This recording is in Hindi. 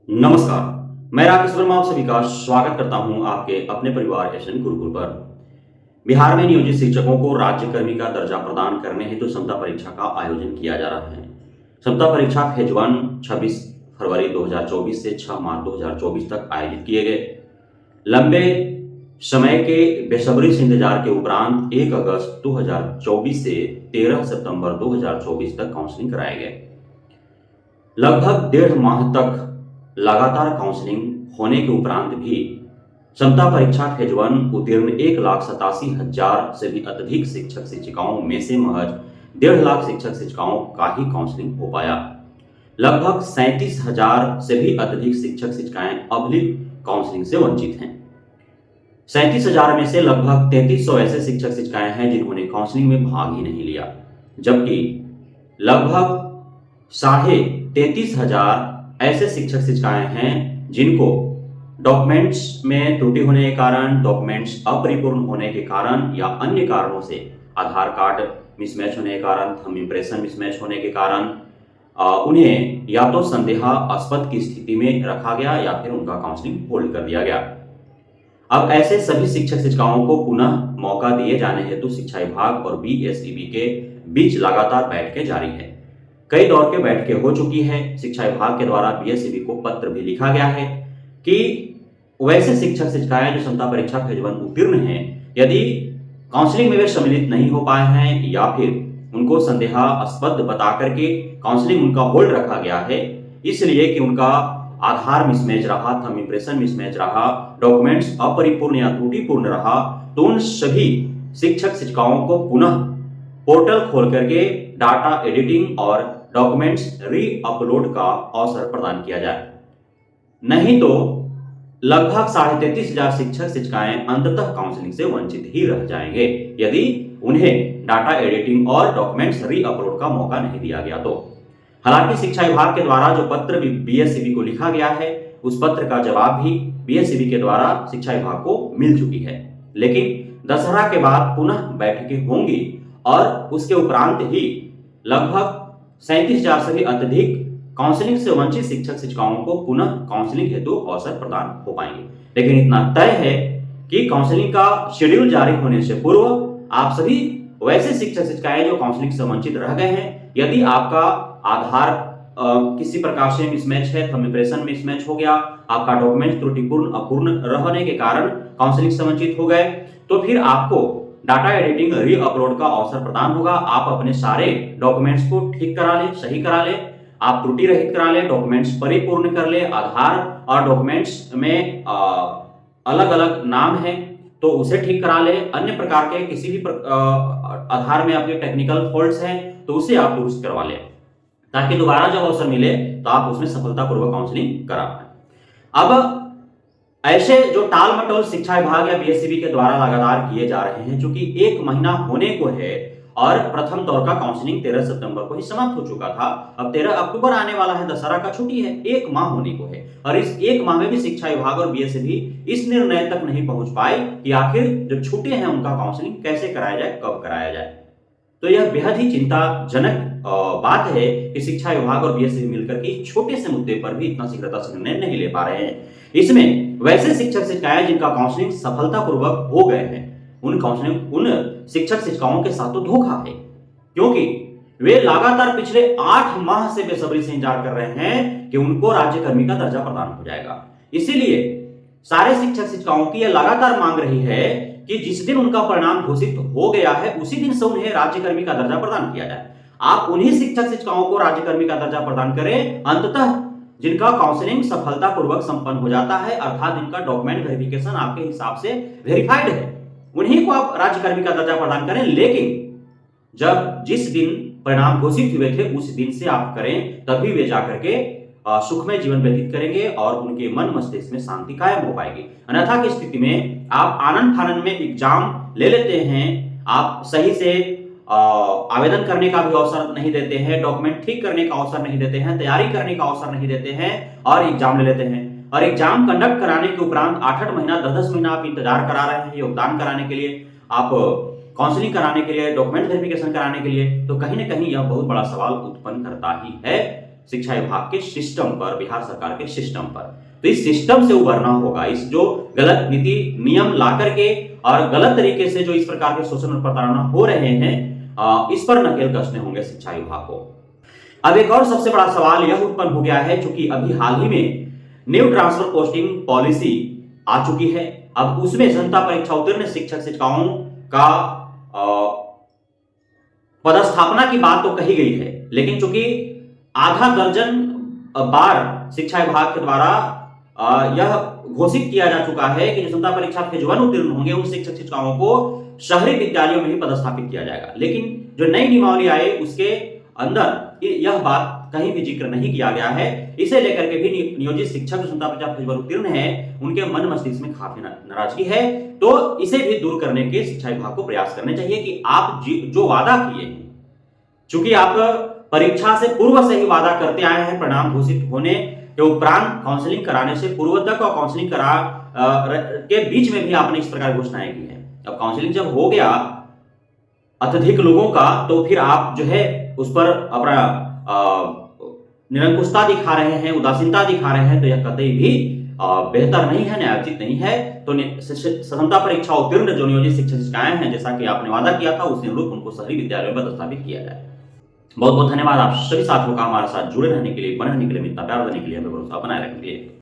नमस्कार। मैं राकेश वर्मा आप सभी का स्वागत करता हूं आपके अपने परिवार एसएन गुरुकुल पर। बिहार में नियोजित शिक्षकों को राज्यकर्मी का दर्जा प्रदान करने हेतु क्षमता परीक्षा का आयोजन किया जा रहा है। क्षमता परीक्षा फेज 1 26 फरवरी 2024 से 6 मार्च 2024 तक आयोजित किए गए। लंबे समय के बेसब्री से इंतजार के उपरांत 1 अगस्त 2024 से 13 सितंबर 2024 तक काउंसलिंग कराए गए। लगभग 1.5 माह तक लगातार काउंसलिंग होने के उपरांत भी क्षमता परीक्षा फेज 1 उत्तीर्ण 1,87,000 से भी अधिक शिक्षक शिक्षिकाओं में से महज 1.5 लाख शिक्षक शिक्षिकाओं का ही काउंसलिंग हो पाया। लगभग 37,000 से भी अधिक शिक्षक शिक्षिकाएं अब भी काउंसलिंग से वंचित हैं। 37,000 में से लगभग 3,300 ऐसे शिक्षक शिक्षिकाएं हैं जिन्होंने काउंसलिंग में भाग ही नहीं लिया, जबकि लगभग 33,500 ऐसे शिक्षक शिक्षिकाएं हैं जिनको डॉक्यूमेंट्स में त्रुटि होने के कारण, डॉक्यूमेंट्स अपरिपूर्ण होने के कारण या अन्य कारणों से आधार कार्ड मिसमैच होने के कारण, थंब इंप्रेशन मिसमैच होने के कारण उन्हें या तो संदेहास्पद की स्थिति में रखा गया या फिर उनका काउंसलिंग होल्ड कर दिया गया। अब ऐसे सभी शिक्षक शिक्षिकाओं को पुनः मौका दिए जाने हेतु शिक्षा विभाग और बीएसईबी के बीच लगातार बैठकें जारी है। कई दौर के बैठकें हो चुकी है। शिक्षा विभाग के द्वारा बीएसईबी को पत्र भी लिखा गया है कि वैसे शिक्षक शिक्षिकाएं जो क्षमता परीक्षा फेज 1 उत्तीर्ण हैं, यदि काउंसलिंग में वे सम्मिलित नहीं हो पाए हैं या फिर उनको संदेहास्पद बता करके काउंसलिंग उनका होल्ड रखा गया है, इसलिए कि उनका आधार मिसमैच रहा, थंब इंप्रेशन मिसमैच रहा, डॉक्यूमेंट्स अपरिपूर्ण या त्रुटिपूर्ण रहा, तो उन सभी शिक्षक शिक्षिकाओं को पुनः पोर्टल खोल करके डाटा एडिटिंग और डॉक्यूमेंट्स री अपलोड का अवसर प्रदान किया जाए। नहीं तो लगभग 33,500 शिक्षक शिक्षिकाएं अंततः काउंसलिंग से वंचित ही रह जाएंगे यदि उन्हें डाटा एडिटिंग और डॉक्यूमेंट्स री अपलोड का मौका नहीं दिया गया तो। हालांकि शिक्षा विभाग के द्वारा जो पत्र भी बीएसईबी को लिखा गया है, उस पत्र का जवाब भी बीएसईबी के द्वारा शिक्षा विभाग को मिल चुकी है, लेकिन दशहरा के बाद पुनः बैठकें होंगी और उसके उपरांत ही लगभग 37,000 से भी अधिक काउंसलिंग से वंचित शिक्षक शिक्षिकाओं को पुनः काउंसलिंग हेतु अवसर प्रदान हो पाएंगे। लेकिन इतना तय है कि काउंसलिंग का शेड्यूल जारी होने से पूर्व आप सभी वैसे शिक्षक शिक्षिकाएं जो काउंसलिंग से वंचित रह गए हैं, यदि आपका आधार किसी प्रकार से मिसमैच है, थंब इंप्रेशन मिसमैच हो गया, आपका डॉक्यूमेंट त्रुटिपूर्ण अपूर्ण रहने के कारण काउंसलिंग से वंचित हो गए, तो फिर आपको डाटा एडिटिंग री अपलोड का अवसर प्रदान होगा। आप अपने सारे डॉक्यूमेंट्स को ठीक करा लें, सही करा लें, आप त्रुटि रहित करा लें, डॉक्यूमेंट्स परिपूर्ण कर लें, आधार और डॉक्यूमेंट्स में अलग अलग नाम है तो उसे ठीक करा लें, अन्य प्रकार के किसी भी आधार में आपके टेक्निकल फॉल्ट्स हैं तो उसे आप दुरुस्त करवा लें, ताकि दोबारा जब अवसर मिले तो आप उसमें सफलतापूर्वक काउंसलिंग करा पाएं। अब ऐसे जो टाल मटोल शिक्षा विभाग या बीएसईबी के द्वारा लगातार किए जा रहे हैं, चूंकि 1 महीना होने को है और प्रथम दौर का काउंसलिंग 13 सितंबर को ही समाप्त हो चुका था। अब 13 अक्टूबर आने वाला है, दशहरा का छुट्टी है, 1 माह होने को है और इस 1 माह में भी शिक्षा विभाग और बीएसईबी इस निर्णय तक नहीं पहुंच पाए कि आखिर जो छूटे हैं उनका काउंसलिंग कैसे कराया जाए, कब कराया जाए। तो यह बेहद ही चिंताजनक बात है कि शिक्षा विभाग और बीएसईबी मिलकर के छोटे से मुद्दे पर भी इतना शीघ्रता से निर्णय नहीं ले पा रहे हैं। इसमें वैसे शिक्षक शिक्षिकाएं जिनका काउंसलिंग सफलतापूर्वक हो गए हैं, उन शिक्षक शिक्षिकाओं के साथ तो धोखा है, क्योंकि वे लगातार पिछले 8 माह से बेसब्री से इंतजार कर रहे हैं कि उनको राज्यकर्मी का दर्जा प्रदान हो जाएगा। इसीलिए सारे शिक्षक शिक्षिकाओं की यह लगातार मांग रही है कि जिस दिन उनका परिणाम घोषित हो गया है उसी दिन से उन्हें राज्यकर्मी का दर्जा प्रदान किया जाए। आप उन्हीं शिक्षक शिक्षिकाओं को राज्यकर्मी का दर्जा प्रदान करें अंततः जिनका काउंसलिंग सफलतापूर्वक संपन्न हो जाता है, अर्थात जिनका डॉक्यूमेंट वेरिफिकेशन आपके हिसाब से वेरीफाइड है, उन्हीं को आप राज्यकर्मी का दर्जा प्रदान करें। लेकिन जिस दिन परिणाम घोषित हुए थे उस दिन से आप करें, तभी वे जाकर के सुखमय जीवन व्यतीत करेंगे और उनके मन मस्तिष्क में शांति कायम हो पाएगी। अन्यथा की स्थिति में आप आनंद फानंद में एग्जाम ले लेते हैं, आप सही से आवेदन करने का भी अवसर नहीं देते हैं, डॉक्यूमेंट ठीक करने का अवसर नहीं देते हैं, तैयारी करने का अवसर नहीं देते हैं और एग्जाम ले लेते हैं। और एग्जाम कंडक्ट कराने के उपरांत 8-8 महीना 10-10 महीना आप इंतजार करा रहे हैं योगदान कराने के लिए, आप काउंसलिंग कराने के लिए, डॉक्यूमेंट वेरिफिकेशन कराने के लिए, तो कहीं ना कहीं यह बहुत बड़ा सवाल उत्पन्न करता ही है शिक्षा विभाग के सिस्टम पर, बिहार सरकार के सिस्टम पर। तो इस सिस्टम से उभरना होगा, इस जो गलत नीति नियम ला करके और गलत तरीके से जो इस प्रकार के शोषण और प्रताड़ना हो रहे हैं, इस पर नकेल कसने होंगे शिक्षा विभाग को। अब एक और सबसे बड़ा सवाल यह उत्पन्न हो गया है, चूंकि अभी हाल ही में न्यू ट्रांसफर पोस्टिंग पॉलिसी आ चुकी है। अब उसमें जनता परीक्षा उत्तीर्ण शिक्षक शिक्षिकाओं का पदस्थापना की बात तो कही गई है, लेकिन चूंकि आधा दर्जन बार शिक्षा विभाग के द्वारा यह घोषित किया जा चुका है कि जो जनता परीक्षा फेज 1 उत्तीर्ण होंगे उन शिक्षक शिक्षिकाओं को शहरी विद्यालयों में ही पदस्थापित किया जाएगा। लेकिन जो नई नियमावली आई उसके अंदर यह बात कहीं भी जिक्र नहीं किया गया है। इसे लेकर के भी नियोजित शिक्षक जो जनता परीक्षा फेज 1 उत्तीर्ण है उनके मन मस्तिष्क में काफी नाराजगी है। तो इसे भी दूर करने के शिक्षा विभाग को प्रयास करने चाहिए कि आप जो वादा किए हैं, चूंकि आप परीक्षा से पूर्व से ही वादा करते आए हैं, परिणाम घोषित होने के उपरांत काउंसलिंग कराने से पूर्व तक और काउंसलिंग के बीच में भी आपने इस प्रकार घोषणाएं की है। अब काउंसलिंग जब हो गया अत्यधिक लोगों का, तो फिर आप जो है उस पर अपना निरंकुशता दिखा रहे हैं, उदासीनता दिखा रहे हैं, तो यह कतई भी बेहतर नहीं है, न्यायोचित नहीं है। तो जनता परीक्षा उत्तीर्ण जो नियोजित शिक्षक शिक्षिकाएं हैं, जैसा कि आपने वादा किया था उस अनुरूप उनको शहरी विद्यालयों में पदस्थापित किया जाए। बहुत बहुत धन्यवाद आप सभी साथियों का हमारे साथ जुड़े रहने के लिए, बने रहने के लिए, इतना प्यार देने के लिए, हमें भरोसा बनाए रखने के लिए।